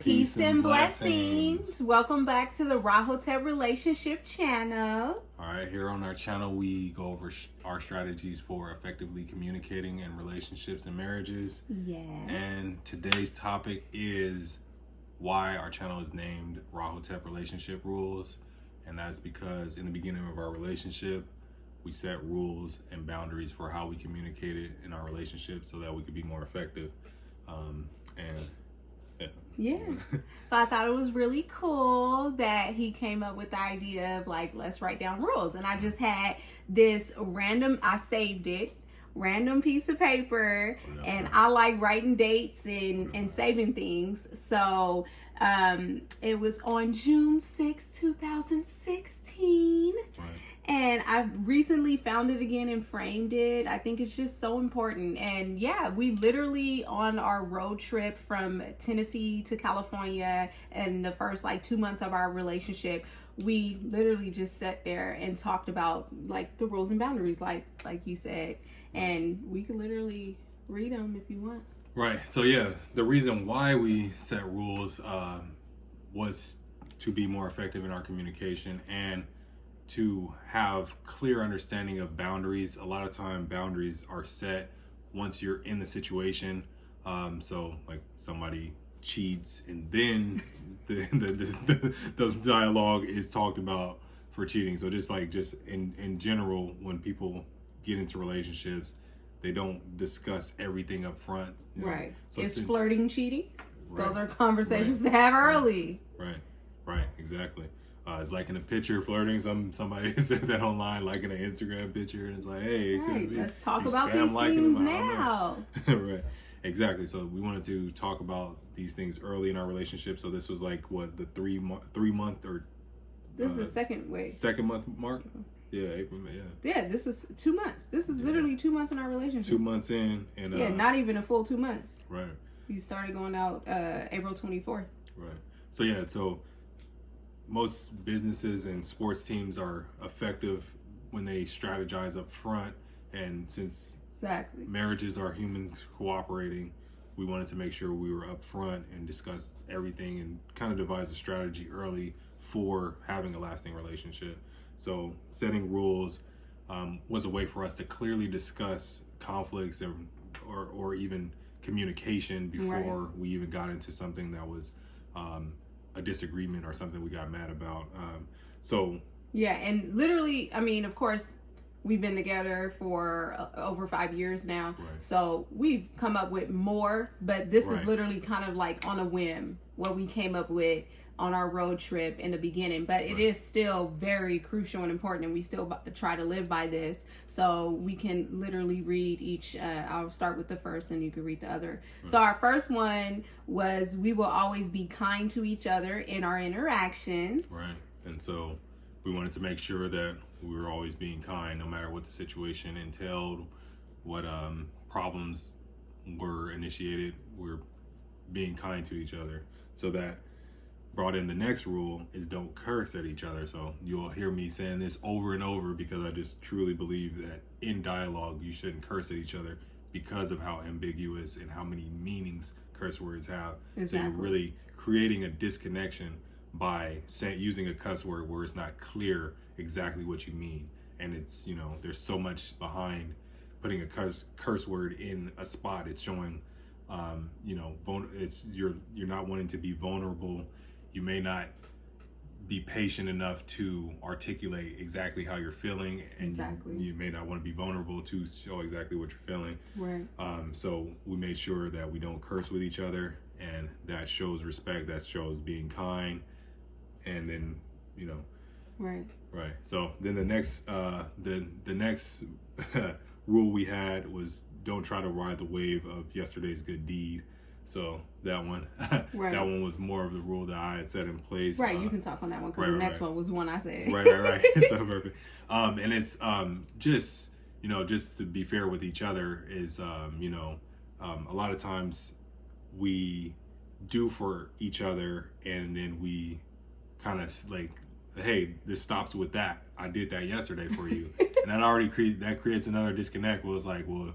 Peace and blessings. Welcome back to the Rahotep Relationship channel. All right, here on our channel, we go over our strategies for effectively communicating in relationships and marriages. Yes. And today's topic is why our channel is named Rahotep Relationship Rules. And that's because in the beginning of our relationship, we set rules and boundaries for how we communicated in our relationship so that we could be more effective. Yeah. So I thought it was really cool that he came up with the idea of like, let's write down rules. And I just had this I saved it, random piece of paper, and I like writing dates and saving things. So it was on June 6, 2016. Right. And I recently found it again and framed it. I think it's just so important. And yeah, we literally on our road trip from Tennessee to California, and the first like 2 months of our relationship, we literally just sat there and talked about like the rules and boundaries, like you said. And we could literally read them if you want. Right. So yeah, the reason why we set rules was to be more effective in our communication and to have clear understanding of boundaries. A lot of time boundaries are set once you're in the situation. So like somebody cheats and then the dialogue is talked about for cheating. So just in general, when people get into relationships, they don't discuss everything up front. Right. So is flirting cheating? Right. Those are conversations to have early. Right. Exactly. It's like in a picture flirting. Somebody said that online, like in an Instagram picture, and it's like, hey, let's talk about these things now. Right, exactly. So we wanted to talk about these things early in our relationship. So this was like what, the 3 month or this is the second month mark. Yeah, April, May, yeah. This was 2 months. This is literally 2 months in our relationship. 2 months in, and not even a full 2 months. Right. We started going out April 24th. Right. So yeah, most businesses and sports teams are effective when they strategize up front. And since marriages are humans cooperating, we wanted to make sure we were up front and discussed everything and kind of devise a strategy early for having a lasting relationship. So setting rules was a way for us to clearly discuss conflicts or even communication before we even got into something that was a disagreement or something we got mad about. Yeah, and literally, I mean, of course, we've been together for over 5 years now. Right. So we've come up with more, but this is literally kind of like on a whim what we came up with on our road trip in the beginning. But it is still very crucial and important, and we still try to live by this. So we can literally read each. I'll start with the first and you can read the other. So our first one was, we will always be kind to each other in our interactions. Right. And so we wanted to make sure that we were always being kind, no matter what the situation entailed, what problems were initiated. We're being kind to each other. So that brought in the next rule is don't curse at each other. So you'll hear me saying this over and over because I just truly believe that in dialogue you shouldn't curse at each other because of how ambiguous and how many meanings curse words have. Exactly. So you're really creating a disconnection by using a cuss word where it's not clear exactly what you mean. And it's, there's so much behind putting a curse word in a spot. It's showing you're not wanting to be vulnerable. You may not be patient enough to articulate exactly how you're feeling, and you may not want to be vulnerable to show exactly what you're feeling. Right. So we made sure that we don't curse with each other, and that shows respect, that shows being kind, and then Right. So then the next rule we had was don't try to ride the wave of yesterday's good deed. So that one, that one was more of the rule that I had set in place. Right, you can talk on that one because the next one was one I said. Right. So perfect. And it's just to be fair with each other is a lot of times we do for each other and then we kind of like, hey, this stops with that. I did that yesterday for you, and that already creates another disconnect. Where it's like, well,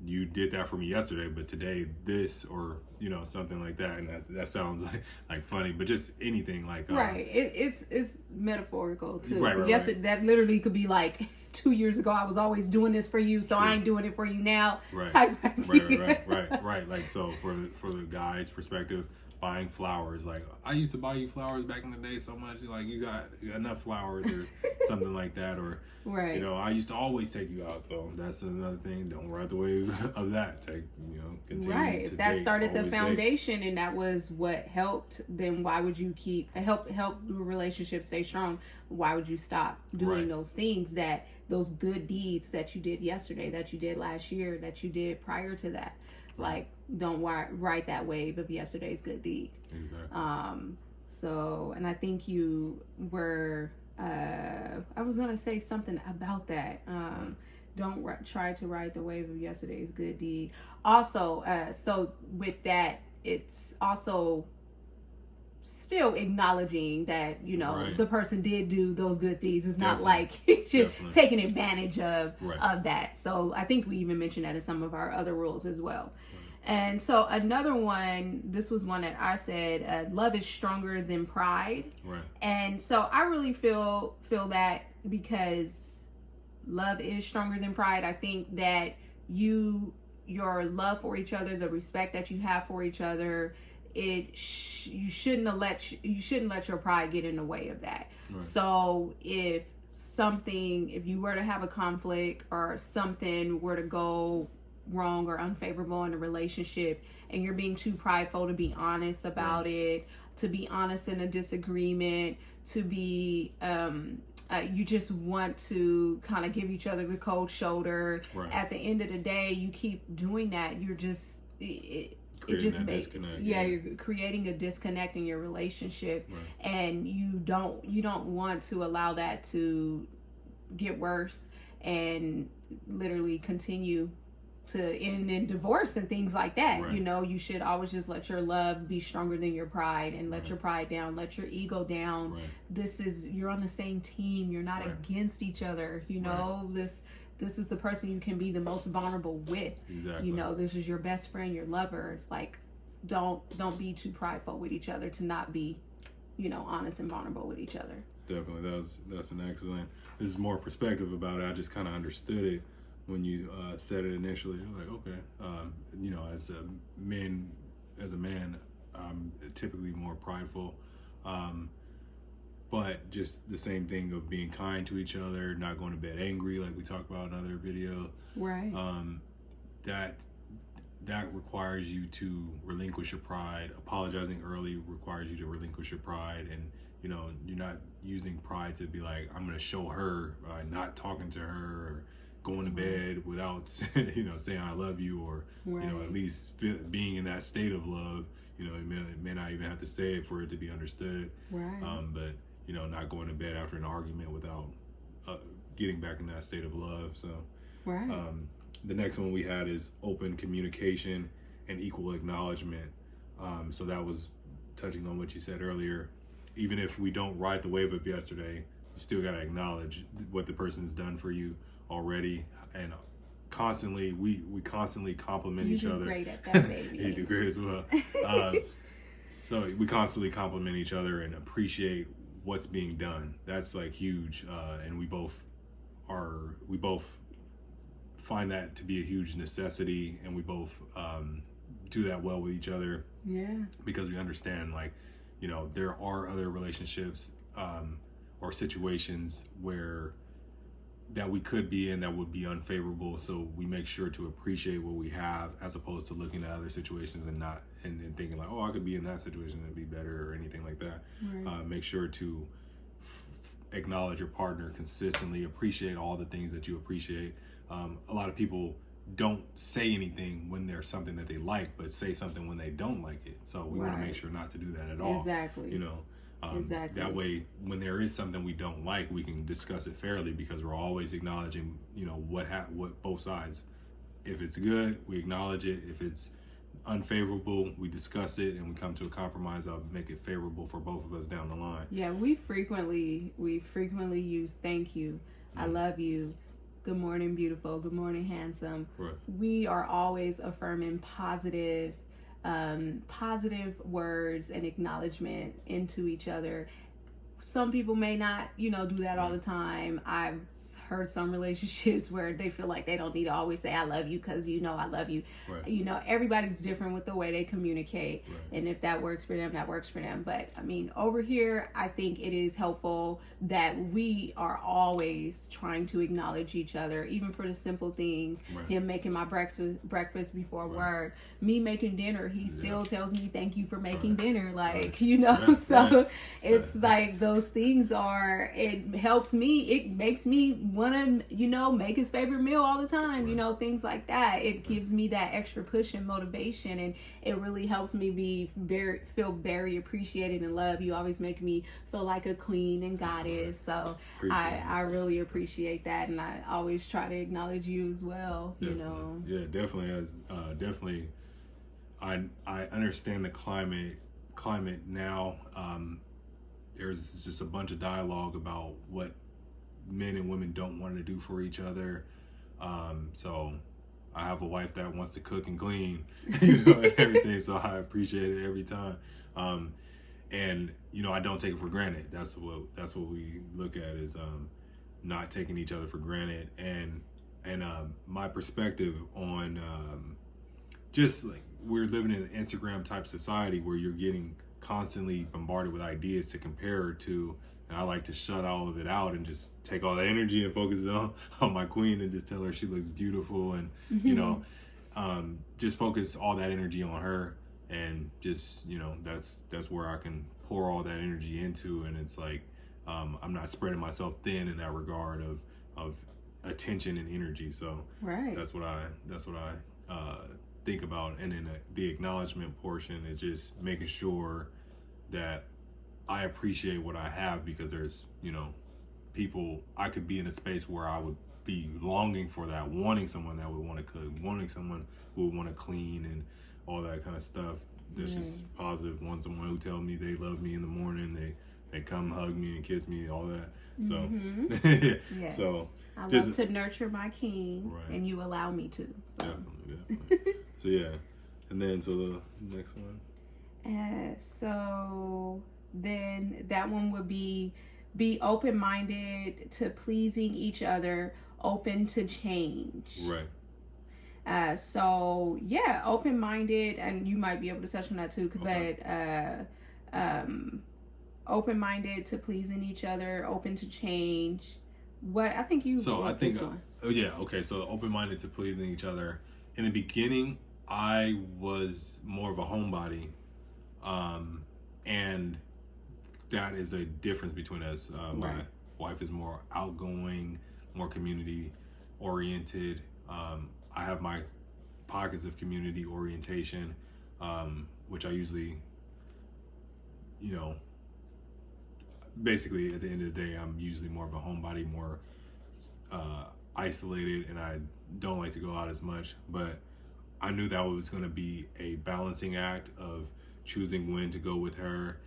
you did that for me yesterday, but today this, or something like that. And that sounds like funny, but just anything like right. It's metaphorical too. Right. That literally could be like 2 years ago I was always doing this for you, so I ain't doing it for you now. Type right. Like, so for the guy's perspective, buying flowers, like, I used to buy you flowers back in the day so much, like, you got enough flowers, or something like that, or I used to always take you out. So that's another thing. Don't ride the wave of that. Continue if that started the foundation and that was what helped, then why would you help the relationship stay strong? Why would you stop doing those things, those good deeds that you did yesterday, that you did last year, that you did prior to that? Like, don't ride that wave of yesterday's good deed. Exactly. So, and I think you were, I was going to say something about that. Don't try to ride the wave of yesterday's good deed. Also, so with that, it's also still acknowledging that, the person did do those good deeds. It's not like taking advantage of that. So I think we even mentioned that in some of our other rules as well. And so another one, this was one that I said, love is stronger than pride. And so I really feel that, because love is stronger than pride. I think that your love for each other, the respect that you have for each other, you shouldn't let your pride get in the way of that. So if you were to have a conflict, or something were to go wrong or unfavorable in a relationship, and you're being too prideful to be honest about it, to be honest in a disagreement, to be you just want to kind of give each other the cold shoulder. At the end of the day, you keep doing that, you're just you're creating a disconnect in your relationship. And you don't want to allow that to get worse and literally continue to end in divorce and things like that. You should always just let your love be stronger than your pride, and let your pride down, let your ego down. You're on the same team, you're not against each other. This is the person you can be the most vulnerable with. This is your best friend, your lover. It's like, don't be too prideful with each other to not be honest and vulnerable with each other. Definitely. That's an excellent, this is more perspective about it. I just kind of understood it when you said it initially. I'm like, okay, as a man, I'm typically more prideful, but just the same thing of being kind to each other, not going to bed angry, like we talked about in another video. That requires you to relinquish your pride. Apologizing early requires you to relinquish your pride, and you're not using pride to be like, I'm going to show her by not talking to her, or going to bed without saying I love you, or at least being in that state of love. It may not even have to say it for it to be understood. But not going to bed after an argument without getting back in that state of love. So the next one we had is open communication and equal acknowledgement. So that was touching on what you said earlier. Even if we don't ride the wave of yesterday, you still got to acknowledge what the person's done for you already, and constantly we constantly compliment each other. You do great at that, baby. You do great as well. So we constantly compliment each other and appreciate what's being done. That's like huge, and we both find that to be a huge necessity, and we both do that well with each other. Because we understand, like, there are other relationships or situations where that we could be in that would be unfavorable, so we make sure to appreciate what we have, as opposed to looking at other situations and thinking like, oh, I could be in that situation and be better, or anything like that. Make sure to acknowledge your partner consistently, appreciate all the things that you appreciate. A lot of people don't say anything when there's something that they like, but say something when they don't like it. So we want to make sure not to do that at all. Exactly. That way, when there is something we don't like, we can discuss it fairly, because we're always acknowledging, what both sides. If it's good, we acknowledge it. If it's unfavorable, we discuss it, and we come to a compromise of make it favorable for both of us down the line. We frequently use thank you, I love you, good morning, beautiful, good morning, handsome. Right. We are always affirming positive words and acknowledgement into each other. Some people may not, do that all the time. I've heard some relationships where they feel like they don't need to always say I love you because I love you. Right. Everybody's different with the way they communicate. Right. And if that works for them, that works for them. But I mean, over here, I think it is helpful that we are always trying to acknowledge each other, even for the simple things. Right. Him making my breakfast before work, me making dinner. He still tells me thank you for making dinner. Like, so it's like those things it helps me. It makes me want to, make his favorite meal all the time, things like that. It gives me that extra push and motivation, and it really helps me feel very appreciated and loved. You always make me feel like a queen and goddess. So I really appreciate that, and I always try to acknowledge you as well, Yeah, definitely. Definitely. I understand the climate now. There's just a bunch of dialogue about what men and women don't want to do for each other. So I have a wife that wants to cook and clean, and everything. So I appreciate it every time. And I don't take it for granted. That's what we look at is not taking each other for granted. And my perspective on just like we're living in an Instagram type society where you're getting constantly bombarded with ideas to compare to, and I like to shut all of it out and just take all that energy and focus it on my queen and just tell her she looks beautiful, and just focus all that energy on her, and just that's where I can pour all that energy into, and it's like I'm not spreading myself thin in that regard of attention and energy. So that's what I think about. And then the acknowledgement portion is just making sure that I appreciate what I have, because there's people, I could be in a space where I would be longing for that, wanting someone that would want to cook, wanting someone who would want to clean and all that kind of stuff. That's just positive. Want someone who tells me they love me in the morning, they come hug me and kiss me, all that. So yes. So I love to nurture my king, and you allow me to. So definitely. So and then the next one. So then that one would be open-minded to pleasing each other, open to change. Right. Open-minded, and you might be able to touch on that too, but open-minded to pleasing each other, open to change. What I think you. So I think. This one. Okay. So open-minded to pleasing each other. In the beginning, I was more of a homebody, and that is a difference between us. My wife is more outgoing, more community oriented. I have my pockets of community orientation, which I usually, basically at the end of the day, I'm usually more of a homebody, more isolated, and I don't like to go out as much. But I knew that was going to be a balancing act of choosing when to go with her,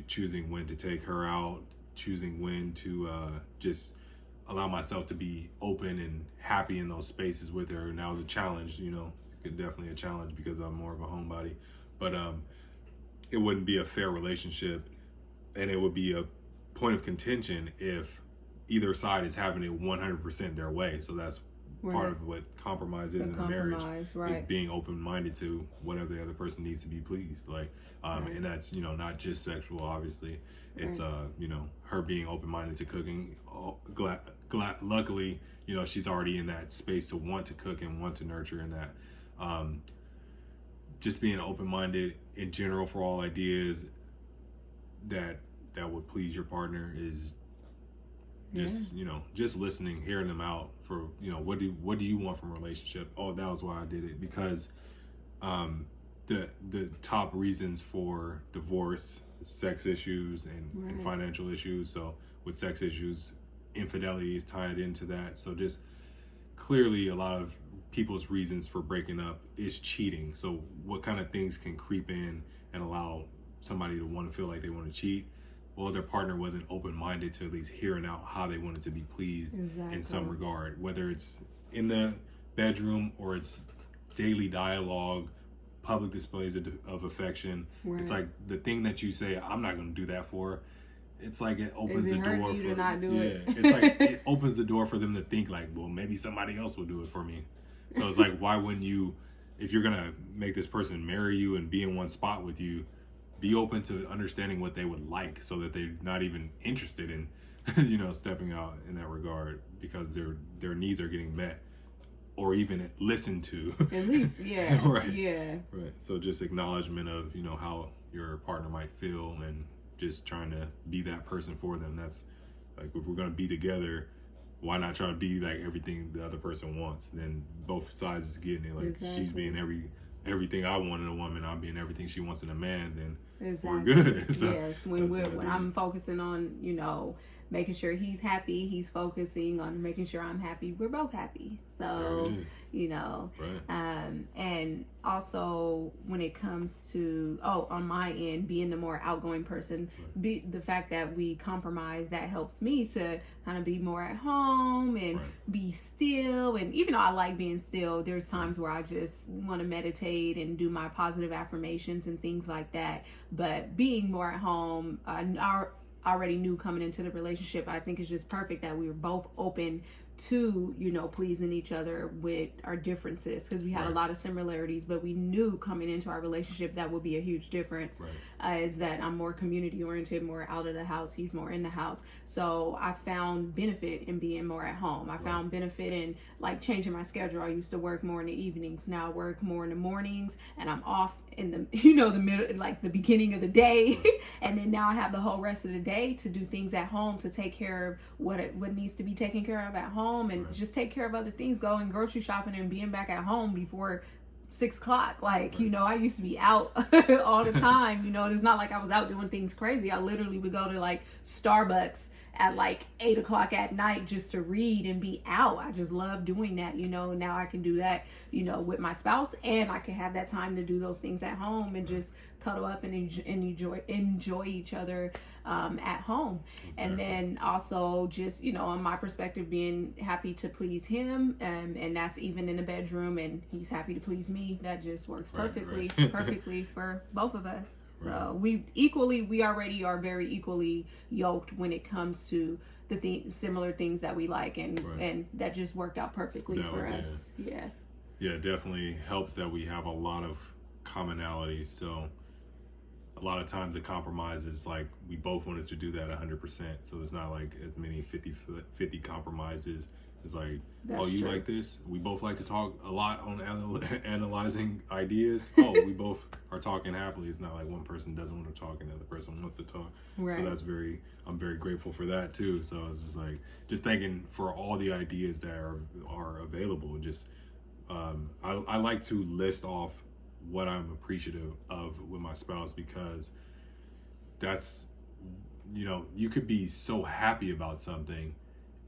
choosing when to take her out, choosing when to just allow myself to be open and happy in those spaces with her. And that was a challenge, definitely a challenge, because I'm more of a homebody. But it wouldn't be a fair relationship, and it would be a point of contention if either side is having it 100% their way. So that's part of what compromise is in a marriage, is being open-minded to whatever the other person needs to be pleased. Like, and that's, not just sexual, obviously. It's, her being open-minded to cooking. Luckily, she's already in that space to want to cook and want to nurture, and that, just being open-minded in general for all ideas that would please your partner is just just listening, hearing them out for what do you want from a relationship. Oh, that was why I did it, because the top reasons for divorce, sex issues and financial issues. So with sex issues, infidelity is tied into that. So just clearly a lot of people's reasons for breaking up is cheating. So what kind of things can creep in and allow somebody to want to feel like they want to cheat? well, their partner wasn't open-minded to at least hearing out how they wanted to be pleased in some regard, whether it's in the bedroom or it's daily dialogue, public displays of affection. Right. It's like the thing that you say, I'm not going to do that for. It's like it opens the door for you to not do it. It's like it opens the door for them to think like, well, maybe somebody else will do it for me. So it's like, why wouldn't you, if you're going to make this person marry you and be in one spot with you, be open to understanding what they would like so that they're not even interested in, stepping out in that regard because their needs are getting met or even listened to. At least, yeah. Right. Yeah. Right. So just acknowledgement of, how your partner might feel and just trying to be that person for them. That's like, if we're going to be together, why not try to be like everything the other person wants? Then both sides is getting it. Like she's being everything I want in a woman, I'm being everything she wants in a man, then we're good. So yes, when I'm focusing on, making sure he's happy, he's focusing on making sure I'm happy, we're both happy. So, right. And also when it comes to, on my end, being the more outgoing person, the fact that we compromise, that helps me to kind of be more at home and be still. And even though I like being still, there's times where I just want to meditate and do my positive affirmations and things like that. But being more at home, I already knew coming into the relationship, I think it's just perfect that we were both open to, pleasing each other with our differences, because we had a lot of similarities, but we knew coming into our relationship that would be a huge difference. Is that I'm more community oriented, more out of the house, he's more in the house. So I found benefit in being more at home. I found benefit in like changing my schedule. I used to work more in the evenings, now I work more in the mornings, and I'm off in the the middle, like the beginning of the day. And then now I have the whole rest of the day to do things at home, to take care of what needs to be taken care of at home, and just take care of other things, going grocery shopping and being back at home before 6 o'clock. Like, I used to be out all the time. It's not like I was out doing things crazy. I literally would go to like Starbucks at like 8 o'clock at night just to read and be out. I just love doing that. Now I can do that, with my spouse, and I can have that time to do those things at home and just cuddle up and enjoy each other at home. And then also just, on my perspective, being happy to please him, and that's even in the bedroom, and he's happy to please me. That just works perfectly for both of us. So we already are very equally yoked when it comes to the similar things that we like, and that just worked out perfectly for us. Yeah, it definitely helps that we have a lot of commonality. So a lot of times the compromise is like we both wanted to do that 100%. So it's not like as many 50 compromises. It's like, you like this? We both like to talk a lot on analyzing ideas. We both are talking happily. It's not like one person doesn't want to talk and the other person wants to talk. So I'm very grateful for that too. So it's just like, just thanking for all the ideas that are available. Just, I like to list off what I'm appreciative of with my spouse, because that's, you could be so happy about something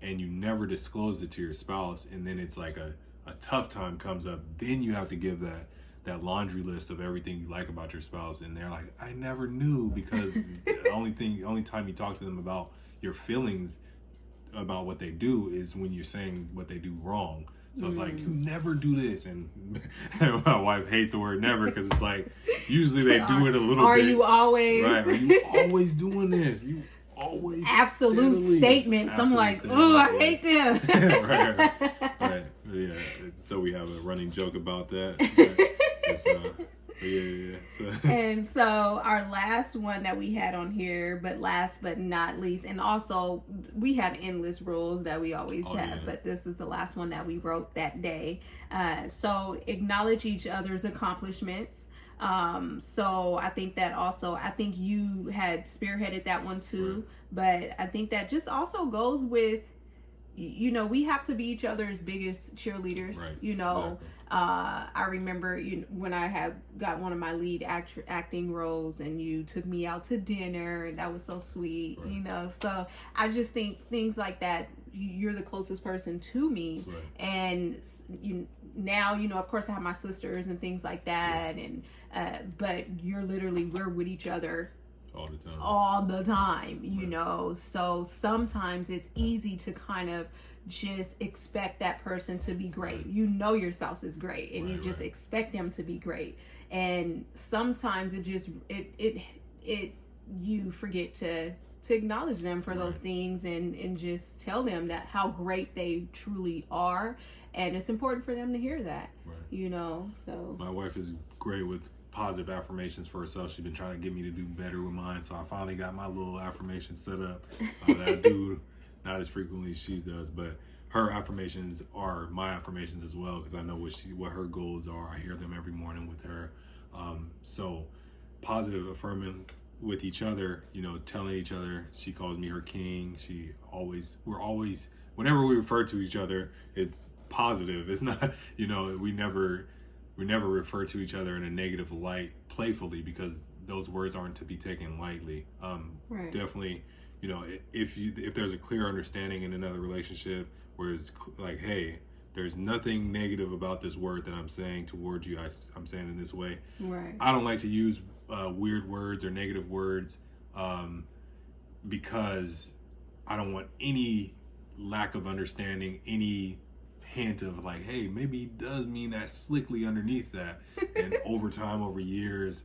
and you never disclose it to your spouse, and then it's like a tough time comes up, then you have to give that laundry list of everything you like about your spouse, and they're like, I never knew, because the only time you talk to them about your feelings about what they do is when you're saying what they do wrong. So it's like, you never do this. And my wife hates the word never, because it's like, usually they do it a little bit. Are you always? Right. Are you always doing this? You always. Absolute statements. I'm like, I hate them. right. Yeah. So we have a running joke about that. So. And so our last one that we had on here, but last but not least, and also we have endless rules that we always have, but this is the last one that we wrote that day. So acknowledge each other's accomplishments. So I think that also, I think you had spearheaded that one too, but I think that just also goes with, we have to be each other's biggest cheerleaders, Exactly. I remember when I had got one of my lead acting roles, and you took me out to dinner, and that was so sweet, so I just think things like that, you're the closest person to me. And now, of course I have my sisters and things like that, and but we're with each other all the time, you know. So sometimes it's easy to kind of just expect that person to be great. You know your spouse is great, and you just expect them to be great. And sometimes it just you forget to acknowledge them for those things, and just tell them that how great they truly are. And it's important for them to hear that, you know. So my wife is great with positive affirmations for herself. She's been trying to get me to do better with mine, so I finally got my little affirmation set up that I do not as frequently as she does, but her affirmations are my affirmations as well, because I know what her goals are. I hear them every morning with her. So positive affirming with each other, you know, telling each other, she calls me her king. We're always, whenever we refer to each other, it's positive. It's not, you know, we never refer to each other in a negative light playfully, because those words aren't to be taken lightly. Definitely, you know, if there's a clear understanding in another relationship where it's like, hey, there's nothing negative about this word that I'm saying towards you. I'm saying in this way. I don't like to use weird words or negative words because I don't want any lack of understanding, any hint of like, hey, maybe he does mean that slickly underneath that. And over time, over years,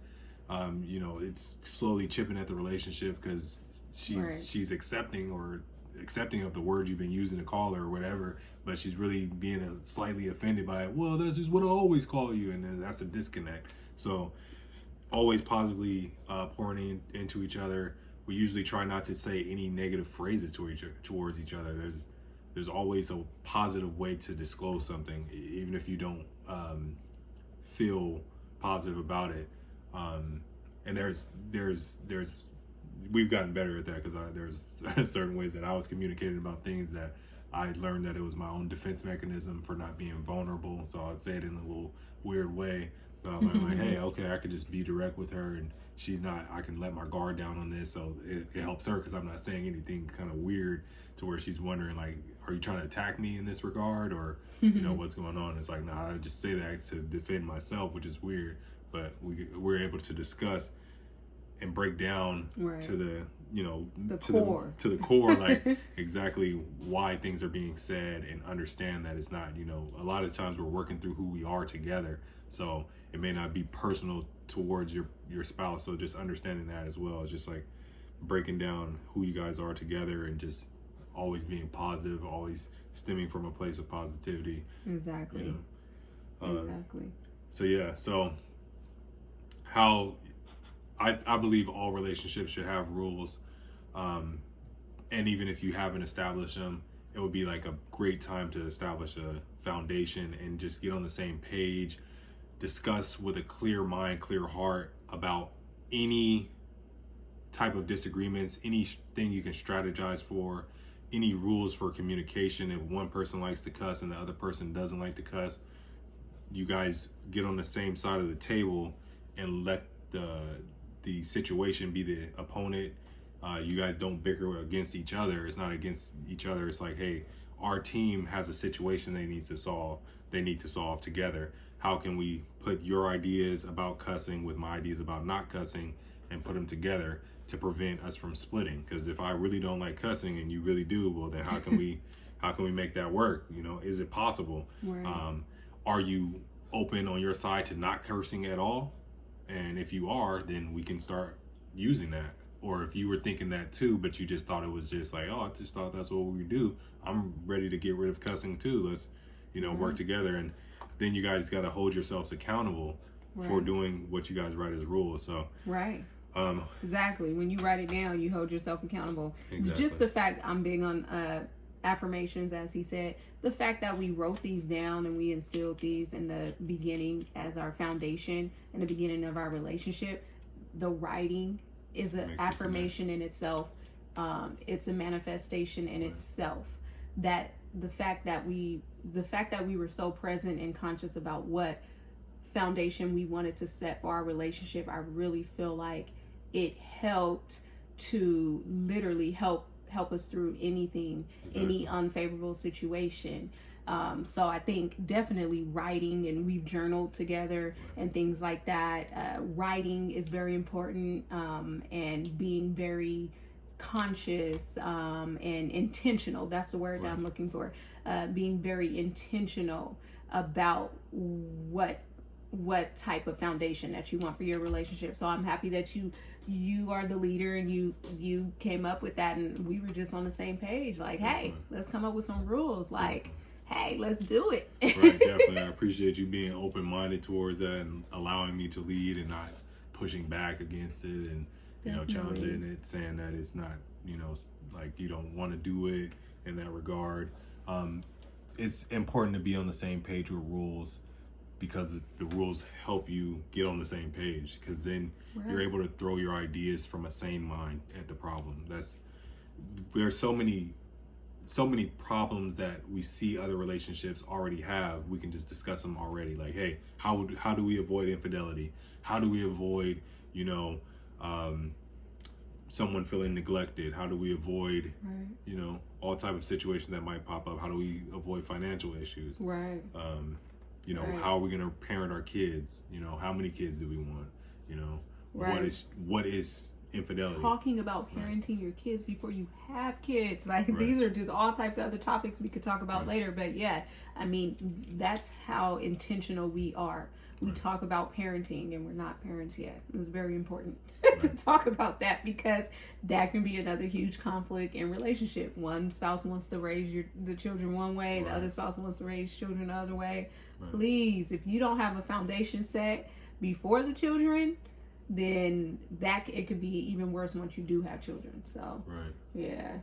you know, it's slowly chipping at the relationship, because she's accepting of the word you've been using to call her or whatever, but she's really being slightly offended by it. Well, that's just what I always call you, and then that's a disconnect. So always positively pouring into each other. We usually try not to say any negative phrases towards each other. There's always a positive way to disclose something, even if you don't feel positive about it. And we've gotten better at that, because there's certain ways that I was communicating about things that I learned that it was my own defense mechanism for not being vulnerable. So I'd say it in a little weird way. But I'm like, hey, okay, I could just be direct with her, and I can let my guard down on this. So it helps her, because I'm not saying anything kind of weird to where she's wondering, like, are you trying to attack me in this regard, or you know, what's going on? It's like, nah, I just say that to defend myself, which is weird. But we're able to discuss and break down to the, you know, to the core, like exactly why things are being said, and understand that it's not, you know, a lot of times we're working through who we are together. So it may not be personal towards your spouse. So just understanding that as well is just like breaking down who you guys are together, and just always being positive, always stemming from a place of positivity. Exactly. You know? Exactly. So yeah, so how I believe all relationships should have rules, and even if you haven't established them, it would be like a great time to establish a foundation and just get on the same page, discuss with a clear mind, clear heart about any type of disagreements, anything you can strategize for, any rules for communication. If one person likes to cuss and the other person doesn't like to cuss, you guys get on the same side of the table and let the situation be the opponent. You guys don't bicker against each other. It's not against each other. It's like, hey, our team has a situation they need to solve together. How can we put your ideas about cussing with my ideas about not cussing and put them together to prevent us from splitting? Because if I really don't like cussing and you really do, well, then how can we make that work? You know, is it possible? Right. Are you open on your side to not cursing at all? And if you are, then we can start using that. Or if you were thinking that too, but you just thought it was just like, oh, I just thought that's what we do, I'm ready to get rid of cussing too. Let's, you know, work together. And then you guys got to hold yourselves accountable for doing what you guys write as rules. So exactly. When you write it down, you hold yourself accountable. Exactly. Just the fact, I'm big on affirmations, as he said, the fact that we wrote these down and we instilled these in the beginning as our foundation in the beginning of our relationship. The writing is an affirmation in itself. It's a manifestation in itself. That the fact that we were so present and conscious about what foundation we wanted to set for our relationship, I really feel like it helped to literally help help us through anything, any unfavorable situation. So I think definitely writing, and we've journaled together and things like that. Writing is very important, and being very conscious and intentional. That's the word that I'm looking for. Being very intentional about what type of foundation that you want for your relationship. So I'm happy that you are the leader, and you came up with that, and we were just on the same page. Like, hey, let's come up with some rules. Like, hey, let's do it. Right, definitely. I appreciate you being open-minded towards that and allowing me to lead and not pushing back against it, and challenging it, saying that it's not, like you don't want to do it in that regard. It's important to be on the same page with rules, because the rules help you get on the same page, because then you're able to throw your ideas from a sane mind at the problem. There's so many problems that we see other relationships already have. We can just discuss them already. Like, hey, how do we avoid infidelity? How do we avoid, someone feeling neglected? How do we avoid, all type of situations that might pop up? How do we avoid financial issues? Right. How are we going to parent our kids? How many kids do we want? What is infidelity? Talking about parenting your kids before you have kids. Like, these are just all types of other topics we could talk about later. But yeah, I mean, that's how intentional we are. We talk about parenting, and we're not parents yet. It was very important to talk about that, because that can be another huge conflict in relationship. One spouse wants to raise the children one way, the other spouse wants to raise children the other way. Please, if you don't have a foundation set before the children, then it could be even worse once you do have children. So it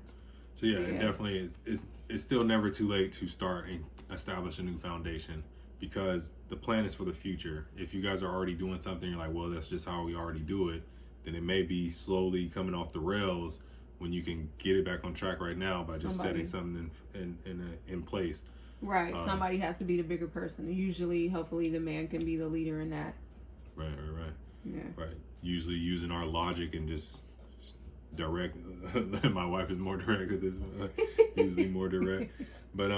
definitely is. It's still never too late to start and establish a new foundation, because the plan is for the future. If you guys are already doing something, you're like, well, that's just how we already do it, then it may be slowly coming off the rails when you can get it back on track right now by just setting something in place. Right. Somebody has to be the bigger person. Usually, hopefully, the man can be the leader in that. Right. Yeah. Right. Usually using our logic and just direct. My wife is more direct with this one. Usually more direct. But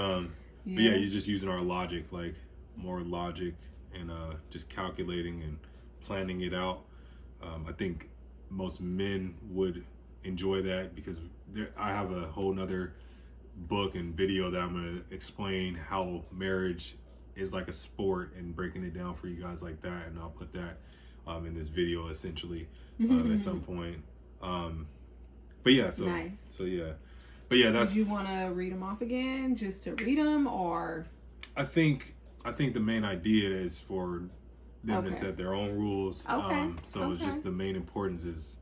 you're just using our logic, like more logic, and just calculating and planning it out. I think most men would enjoy that, because I have a whole nother book and video that I'm going to explain how marriage is like a sport, and breaking it down for you guys like that. And I'll put that in this video essentially at some point. Nice. That's. Did you want to read them off again, just to read them, or? I think the main idea is for them to set their own rules. It's just the main importance is,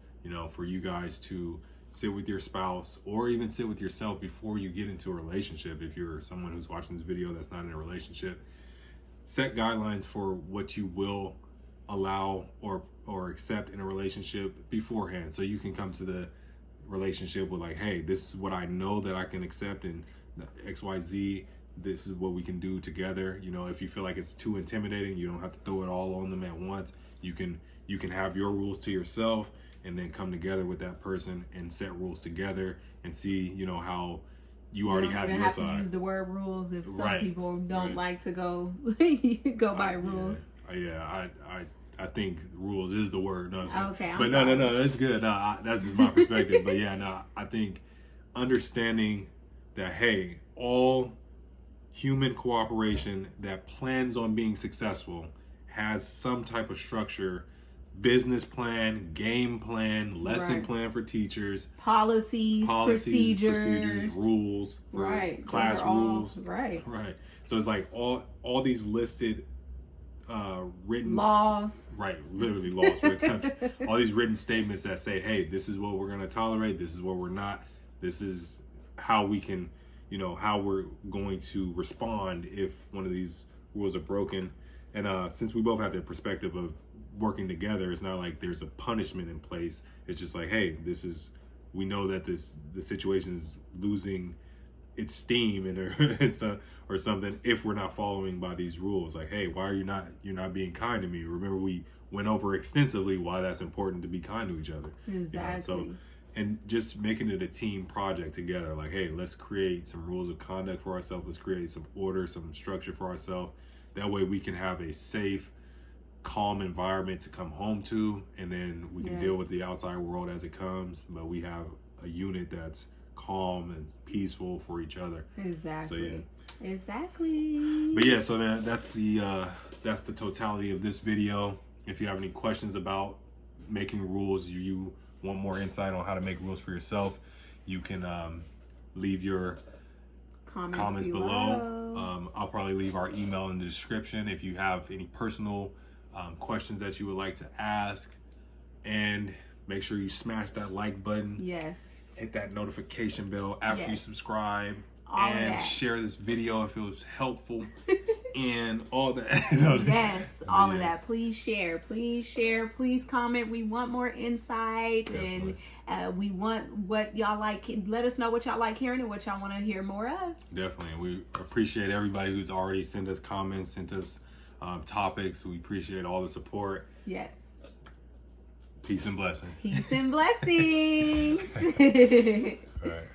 for you guys to sit with your spouse, or even sit with yourself before you get into a relationship. If you're someone who's watching this video that's not in a relationship, set guidelines for what you will allow or accept in a relationship beforehand, so you can come to the relationship with like, hey, this is what I know that I can accept, and XYZ, this is what we can do together. If you feel like it's too intimidating, you don't have to throw it all on them at once. You can have your rules to yourself, and then come together with that person and set rules together, and see how you already have your side. You have to use the word rules if some people don't like to go by rules. I think rules is the word. No, I'm sorry. No, that's good. No, that's just my perspective. But I think understanding that, hey, all human cooperation that plans on being successful has some type of structure, business plan, game plan, lesson plan for teachers, policies, procedures, rules, class rules, right. So it's like all these listed written laws, literally laws for the country. All these written statements that say, hey, this is what we're going to tolerate, this is what we're not, this is how we can, how we're going to respond if one of these rules are broken. And since we both have the perspective of working together, it's not like there's a punishment in place. It's just like, hey, we know that the situation is losing its steam or something if we're not following by these rules. Like, hey, why are you're not being kind to me? Remember, we went over extensively why that's important to be kind to each other. Exactly. So and just making it a team project together. Like, hey, let's create some rules of conduct for ourselves. Let's create some order, some structure for ourselves. That way we can have a safe, calm environment to come home to, and then we can deal with the outside world as it comes. But we have a unit that's calm and peaceful for each other. Exactly. So, yeah. Exactly. But yeah, so man, that's the totality of this video. If you have any questions about making rules, you want more insight on how to make rules for yourself, you can leave your comments below. I'll probably leave our email in the description if you have any personal questions that you would like to ask. And make sure you smash that like button. Yes. Hit that notification bell after you subscribe. All and that. Share this video if it was helpful. And all that. Yes, all of that. Please share. Please comment. We want more insight. Definitely. And we want what y'all like. Let us know what y'all like hearing and what y'all want to hear more of. Definitely. We appreciate everybody who's already sent us comments, sent us topics. We appreciate all the support. Yes. Peace and blessings. Peace and blessings. All right.